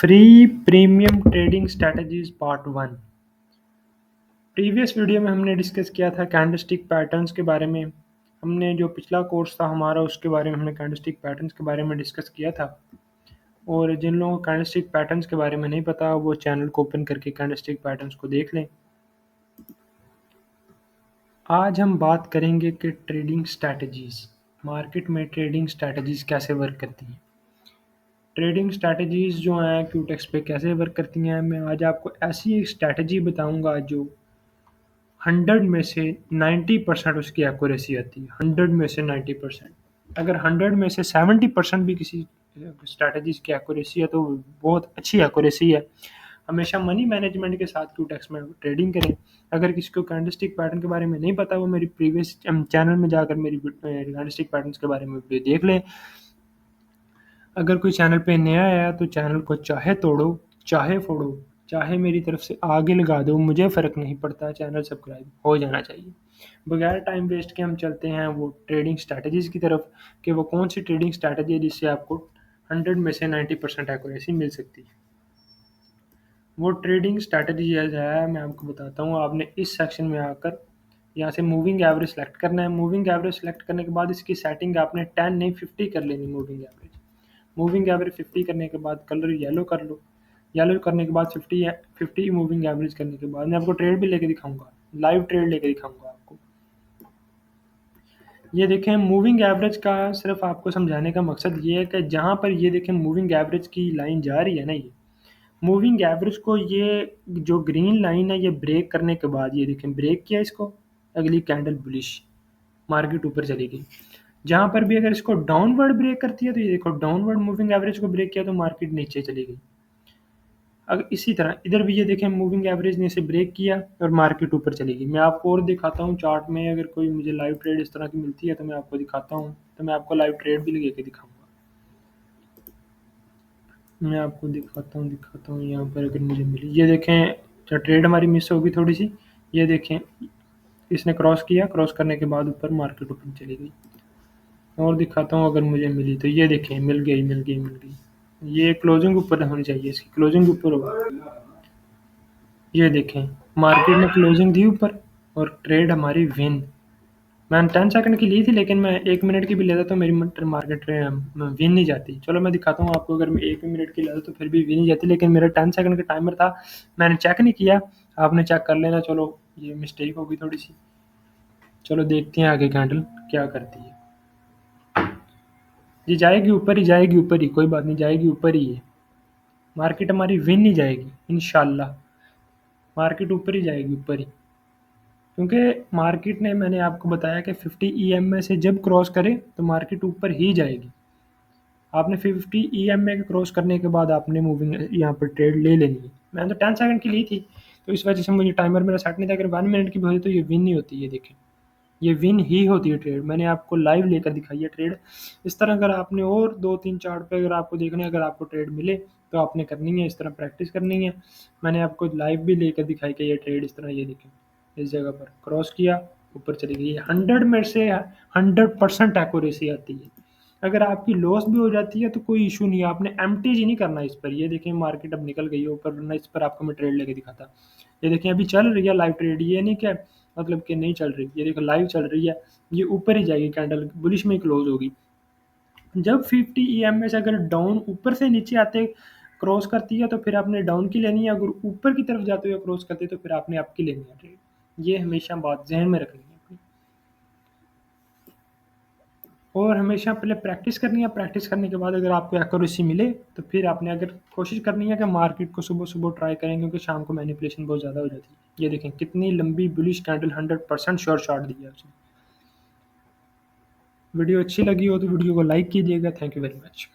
Free premium trading strategies part 1। Previous video में हमने discuss किया था कैंडलस्टिक पैटर्न्स के बारे में। हमने जो पिछला कोर्स था हमारा उसके बारे में हमने कैंडलस्टिक पैटर्न्स के बारे में डिस्कस किया था। और जिन लोगों को कैंडलस्टिक पैटर्न्स के बारे में नहीं पता वो चैनल को ओपन करके कैंडलस्टिक पैटर्न्स को देख लें। आज हम बात करेंगे कि ट्रेडिंग स्ट्रैटेजीज, मार्केट में ट्रेडिंग स्ट्रैटेजीज कैसे वर्क करती हैं। ट्रेडिंग स्ट्रैटेजीज़ जो हैं क्यूटेक्स पे कैसे वर्क करती हैं। मैं आज आपको ऐसी एक स्ट्रैटेजी बताऊंगा जो 100 में से 90% उसकी एक्यूरेसी आती है। 100 में से 90%। अगर 100 में से 70% भी किसी स्ट्रैटेजीज की एक्यूरेसी है तो बहुत अच्छी एक्यूरेसी है। हमेशा मनी मैनेजमेंट के साथ क्यूटेक्स में ट्रेडिंग करें। अगर किसी को कैंडलस्टिक पैटर्न के बारे में नहीं पता वो मेरी प्रीवियस चैनल में जाकर मेरी कैंडलस्टिक पैटर्न के बारे में वीडियो देख लें। अगर कोई चैनल पे नया आया तो चैनल को चाहे तोड़ो चाहे फोड़ो चाहे मेरी तरफ से आगे लगा दो, मुझे फ़र्क नहीं पड़ता, चैनल सब्सक्राइब हो जाना चाहिए। बगैर टाइम वेस्ट के हम चलते हैं वो ट्रेडिंग स्ट्रैटेजीज़ की तरफ कि वो कौन सी ट्रेडिंग स्ट्रैटेजी है जिससे आपको 100 में से 90% एक्यूरेसी मिल सकती है। वो ट्रेडिंग स्ट्रैटेजी है मैं आपको बताता हूँ। आपने इस सेक्शन में आकर यहाँ से मूविंग एवरेज सेलेक्ट करना है। मूविंग एवरेज सेलेक्ट करने के बाद इसकी सेटिंग आपने 10 नहीं 50 कर लेनी। मूविंग एवरेज 50 करने के बाद कलर येलो कर लो। येलो करने के बाद 50 मूविंग एवरेज करने के बाद मैं आपको ट्रेड भी लेके दिखाऊंगा, लाइव ट्रेड लेके दिखाऊंगा आपको। ये देखें मूविंग एवरेज का सिर्फ आपको समझाने का मकसद ये है कि जहाँ पर ये देखें मूविंग एवरेज की लाइन जा रही है ना, ये मूविंग एवरेज को ये जो ग्रीन लाइन है ये ब्रेक करने के बाद ये देखें ब्रेक किया इसको, अगली कैंडल बुलिश, मार्केट ऊपर चली गई। जहाँ पर भी अगर इसको डाउनवर्ड ब्रेक करती है तो ये देखो डाउनवर्ड मूविंग एवरेज को ब्रेक किया तो मार्केट नीचे चली गई। अगर इसी तरह इधर भी ये देखें मूविंग एवरेज ने इसे ब्रेक किया और मार्केट ऊपर चली गई। मैं आपको और दिखाता हूँ चार्ट में, अगर कोई मुझे लाइव ट्रेड इस तरह की मिलती है तो मैं आपको दिखाता हूँ, तो मैं आपको लाइव ट्रेड भी लगे के दिखाऊंगा। मैं आपको दिखाता हूँ यहाँ पर अगर मुझे मिली। ये देखें जो ट्रेड हमारी मिस होगी थोड़ी सी, ये देखें इसने क्रॉस किया, क्रॉस करने के बाद ऊपर मार्केट ऊपर चली गई। और दिखाता हूँ अगर मुझे मिली तो ये देखें मिल गई। ये क्लोजिंग ऊपर होनी चाहिए, इसकी क्लोजिंग ऊपर हो। ये देखें मार्केट ने क्लोजिंग दी ऊपर और ट्रेड हमारी विन। मैंने 10 सेकंड की ली थी लेकिन मैं 1 मिनट की भी लेता तो मेरी मार्केट विन नहीं जाती। चलो मैं दिखाता हूँ आपको, अगर मैं 1 मिनट की लेता तो फिर भी विन नहीं जाती, लेकिन मेरा 10 सेकंड का टाइमर था, मैंने चेक नहीं किया। आपने चेक कर लेना। चलो ये मिस्टेक होगी थोड़ी सी। चलो देखते हैं आगे कैंडल क्या करती है। ये जाएगी ऊपर ही, कोई बात नहीं, जाएगी ऊपर ही है। मार्केट हमारी विन नहीं जाएगी इंशाल्लाह, मार्केट ऊपर ही जाएगी, ऊपर ही। क्योंकि मार्केट ने, मैंने आपको बताया कि 50 ईएमए से जब क्रॉस करे तो मार्केट ऊपर ही जाएगी। आपने 50 ईएमए के क्रॉस करने के बाद आपने मूविंग यहाँ पर ट्रेड ले लेनी है। मैंने तो 10 सेकंड की ली थी तो इस वजह से मुझे टाइमर मेरा सेट नहीं था। अगर 1 मिनट की भी होती तो ये विन नहीं होती। ये देखें ये विन ही होती है ट्रेड। मैंने आपको लाइव लेकर दिखाई है ट्रेड। इस तरह अगर आपने और 2-3 चार्ट पे अगर आपको देखना है, अगर आपको ट्रेड मिले तो आपने करनी है, इस तरह प्रैक्टिस करनी है। मैंने आपको लाइव भी लेकर दिखाई कि ये ट्रेड इस तरह, ये देखें इस जगह पर क्रॉस किया, ऊपर चली गई। 100 में से 100% एक्यूरेसी आती है। अगर आपकी लॉस भी हो जाती है तो कोई इशू नहीं है, आपने एमटीजी नहीं करना इस पर। ये देखें मार्केट अब निकल गई है ऊपर, वरना इस पर आपको मैं ट्रेड लेके दिखाता। ये देखें अभी चल रही है लाइव ट्रेड, ये नहीं क्या मतलब कि नहीं चल रही। ये देखो लाइव चल रही है, ये ऊपर ही जाएगी, कैंडल बुलिश में ही क्लोज होगी। जब 50 ईएमए से अगर डाउन ऊपर से नीचे आते क्रॉस करती है तो फिर आपने डाउन की लेनी है, अगर ऊपर की तरफ जाते हुए क्रॉस करती है तो फिर आपने अप की लेनी है ट्रेड। ये हमेशा बात जहन में रखनी है अपनी। और हमेशा पहले प्रैक्टिस करनी है, प्रैक्टिस करने के बाद अगर आपको एक्यूरेसी मिले तो फिर आपने अगर कोशिश करनी है कि मार्केट को सुबह सुबह ट्राई करें, क्योंकि शाम को मैनिपुलेशन बहुत ज़्यादा हो जाती है। ये देखें कितनी लंबी बुलिश कैंडल, 100% शॉर्ट शॉट दी है उसने। वीडियो अच्छी लगी हो तो वीडियो को लाइक कीजिएगा। Thank you very much.